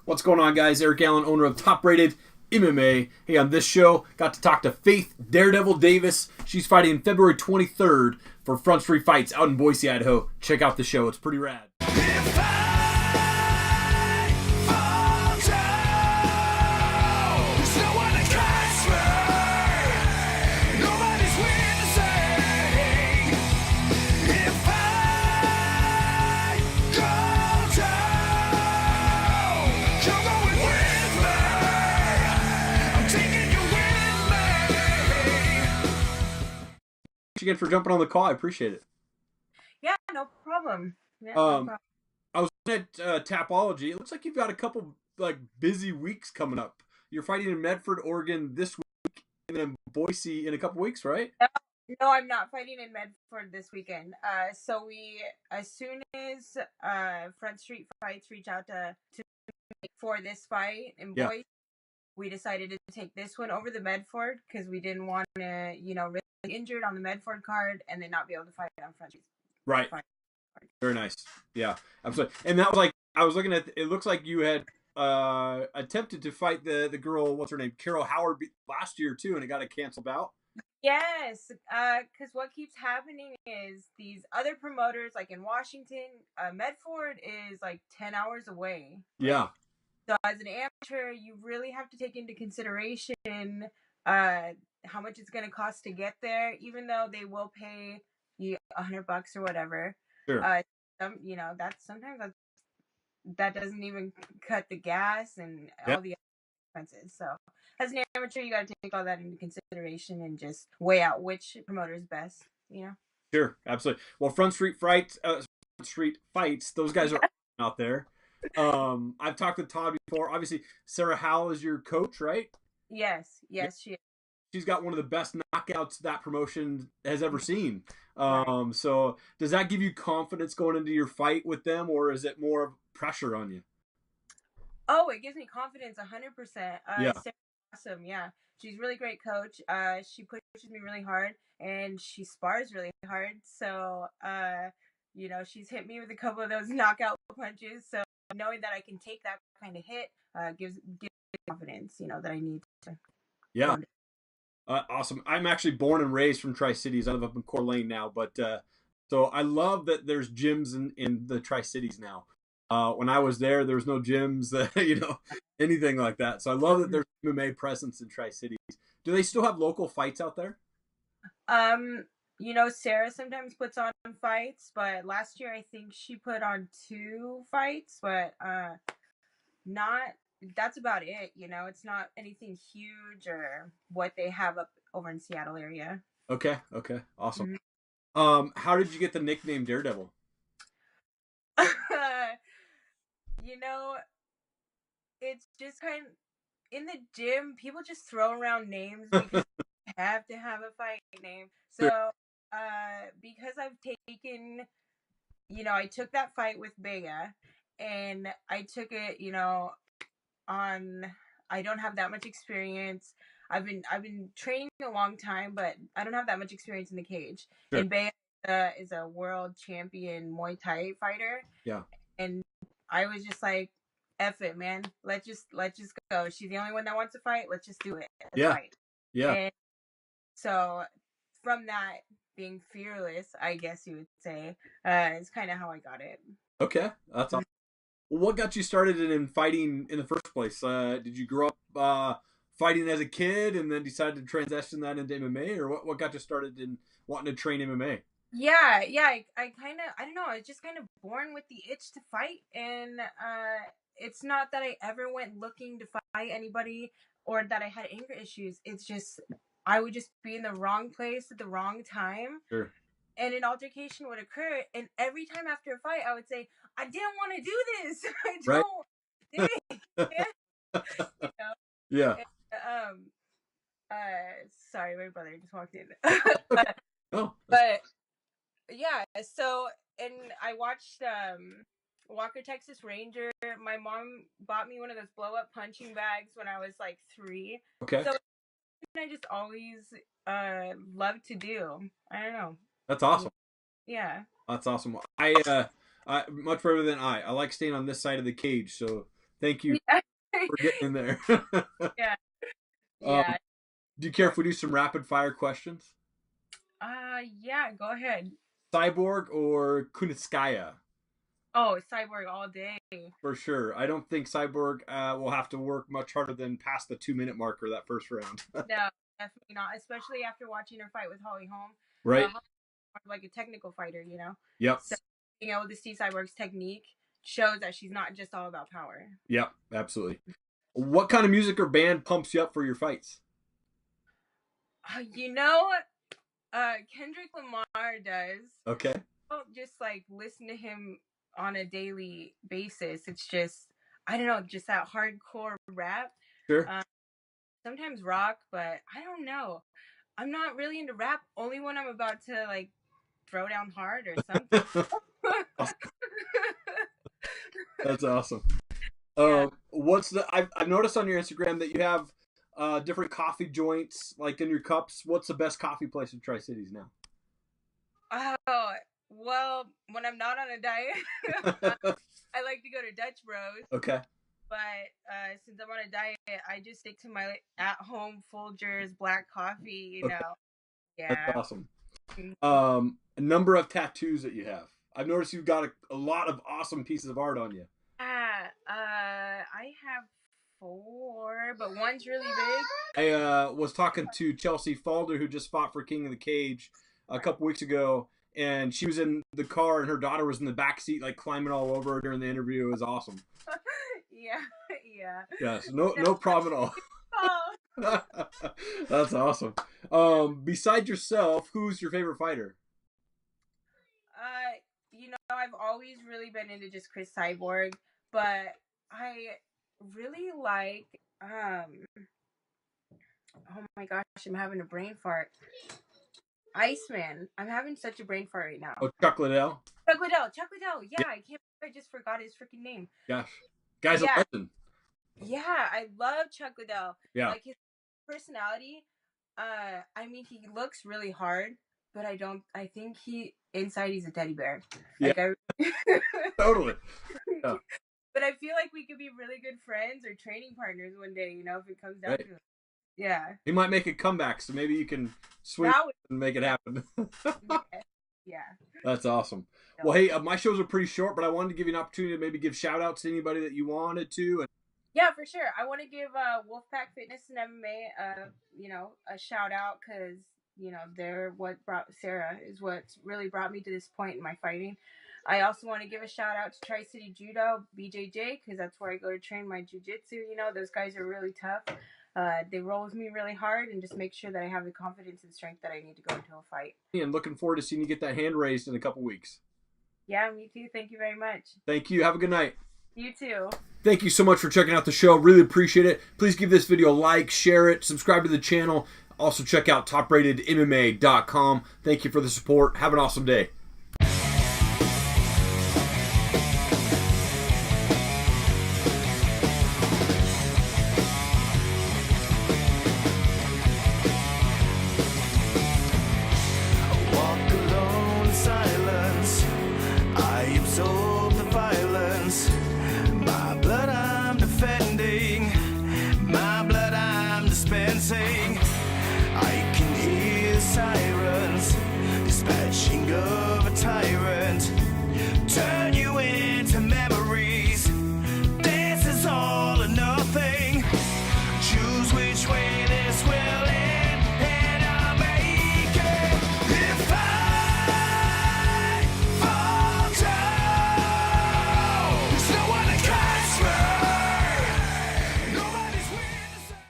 What's going on, guys? Eric Allen, owner of Top Rated MMA. Hey, on this show, got to talk to Faith Daredevil Davis. She's fighting February 23rd for Front Street Fights out in Boise, Idaho. Check out the show. It's pretty rad. Again for jumping on the call. I appreciate it. Yeah, no problem. Yeah, no problem. I was at Tapology. It looks like you've got a couple busy weeks coming up. You're fighting in Medford, Oregon this week, and then Boise in a couple weeks, right? No, I'm not fighting in Medford this weekend. So as soon as Front Street Fights reach out to for this fight in Boise, we decided to take this one over the Medford because we didn't want to, really injured on the Medford card and then not be able to fight on Front Street. Right. Very nice. Yeah, absolutely. And that was I was looking at. It looks like you had attempted to fight the girl. What's her name? Sarah Howell last year too, and it got canceled out. Yes, because what keeps happening is these other promoters, like in Washington, Medford is 10 hours away. Yeah. So as an amateur, you really have to take into consideration how much it's going to cost to get there, even though they will pay you $100 or whatever. Sure. That doesn't even cut the gas and all the expenses. So as an amateur, you got to take all that into consideration and just weigh out which promoter is best. Sure, absolutely. Well, Front Street Fights, those guys are out there. I've talked to Todd before. Obviously, Sarah Howell is your coach, right? Yes, she is. She's got one of the best knockouts that promotion has ever seen. Right. So does that give you confidence going into your fight with them, or is it more pressure on you? Oh, it gives me confidence 100%. Yeah. Sarah's awesome. Yeah. She's a really great coach. She pushes me really hard and she spars really hard. So, she's hit me with a couple of those knockout punches. So knowing that I can take that kind of hit gives me confidence, that I need to. Yeah. Awesome. I'm actually born and raised from Tri-Cities. I live up in Coeur d'Alene now, but so I love that there's gyms in the Tri-Cities now. When I was there was no gyms, anything like that. So I love that there's MMA presence in Tri-Cities. Do they still have local fights out there? Sarah sometimes puts on fights, but last year I think she put on 2 fights, but that's about it. It's not anything huge or what they have up over in Seattle area. Okay. Awesome. Mm-hmm. How did you get the nickname Daredevil? It's just kind of in the gym, people just throw around names because you have to have a fight name. So, because I've taken, I took that fight with Bea and I took it, I don't have that much experience. I've been training a long time, but I don't have that much experience in the cage. Sure. And Bea is a world champion Muay Thai fighter. Yeah. And I was just like, F it, man. Let's just go. She's the only one that wants to fight. Let's just do it. Let's fight. Yeah. And so from that, being fearless, I guess you would say, is kind of how I got it. Okay. That's awesome. What got you started in fighting in the first place? Did you grow up fighting as a kid and then decided to transition that into MMA, or what got you started in wanting to train MMA? Yeah. I don't know. I was just kind of born with the itch to fight, and it's not that I ever went looking to fight anybody or that I had anger issues. It's just I would just be in the wrong place at the wrong time. Sure. And an altercation would occur, and every time after a fight, I would say, "I didn't want to do this. I don't do it." Yeah. And, sorry, my brother just walked in. Oh. But yeah, so and I watched Walker Texas Ranger. My mom bought me one of those blow up punching bags when I was 3. Okay. So I just always loved to do. I don't know. That's awesome. Yeah. That's awesome. I much better than I like staying on this side of the cage. So Thank you for getting in there. Yeah. Um, Yeah. do you care if we do some rapid fire questions? Yeah, go ahead. Cyborg or Kunitskaya? Oh, cyborg all day. For sure. I don't think Cyborg will have to work much harder than past the 2-minute marker that first round. No, definitely not. Especially after watching her fight with Holly Holm. Right. Holly's like a technical fighter, you know? Yep. So being able to see Cyborg's technique shows that she's not just all about power. Yep, absolutely. What kind of music or band pumps you up for your fights? You know, Kendrick Lamar does. Okay. I don't just like listen to him on a daily basis. It's just, I don't know, just that hardcore rap. Sure. Sometimes rock, but I don't know. I'm not really into rap. Only when I'm about to like throw down hard or something. That's awesome. Yeah. I've noticed on your Instagram that you have different coffee joints like in your cups. What's the best coffee place in Tri-Cities now? Oh, well, when I'm not on a diet, I like to go to Dutch Bros. Okay. But since I'm on a diet, I just stick to my at-home Folgers black coffee, you know. Yeah. That's awesome. A number of tattoos that you have. I've noticed you've got a lot of awesome pieces of art on you. I have 4, but one's really big. I was talking to Chelsea Falder, who just fought for King of the Cage a couple weeks ago, and she was in the car, and her daughter was in the back seat, like climbing all over her during the interview. It was awesome. Yeah. Yes, no problem at all. Oh. That's awesome. Besides yourself, who's your favorite fighter? You know, I've always really been into just Chris Cyborg, but I really like oh my gosh, I'm having a brain fart. Iceman. I'm having such a brain fart right now. Oh, Chuck Liddell. Chuck Liddell. Yeah, I just forgot his freaking name. Gosh, guy's a legend. Yeah, I love Chuck Liddell. Yeah. Like his personality. I mean, he looks really hard, but I think inside he's a teddy bear. Yeah. Like Totally. Yeah. But I feel like we could be really good friends or training partners one day, you know, if it comes down to it. Yeah. He might make a comeback, so maybe you can swing and make it happen. Yeah. That's awesome. Well, hey, my shows are pretty short, but I wanted to give you an opportunity to maybe give shout-outs to anybody that you wanted to. Yeah, for sure. I want to give Wolfpack Fitness and MMA, a shout-out because, you know, they're what brought Sarah is what's really brought me to this point in my fighting. I also want to give a shout-out to Tri-City Judo, BJJ, because that's where I go to train my jiu-jitsu. You know, those guys are really tough. They roll with me really hard and just make sure that I have the confidence and strength that I need to go into a fight. And looking forward to seeing you get that hand raised in a couple weeks. Yeah, me too. Thank you very much. Thank you. Have a good night. You too. Thank you so much for checking out the show. Really appreciate it. Please give this video a like, share it, subscribe to the channel. Also check out topratedmma.com. Thank you for the support. Have an awesome day. I can hear sirens dispatching of a tyrant.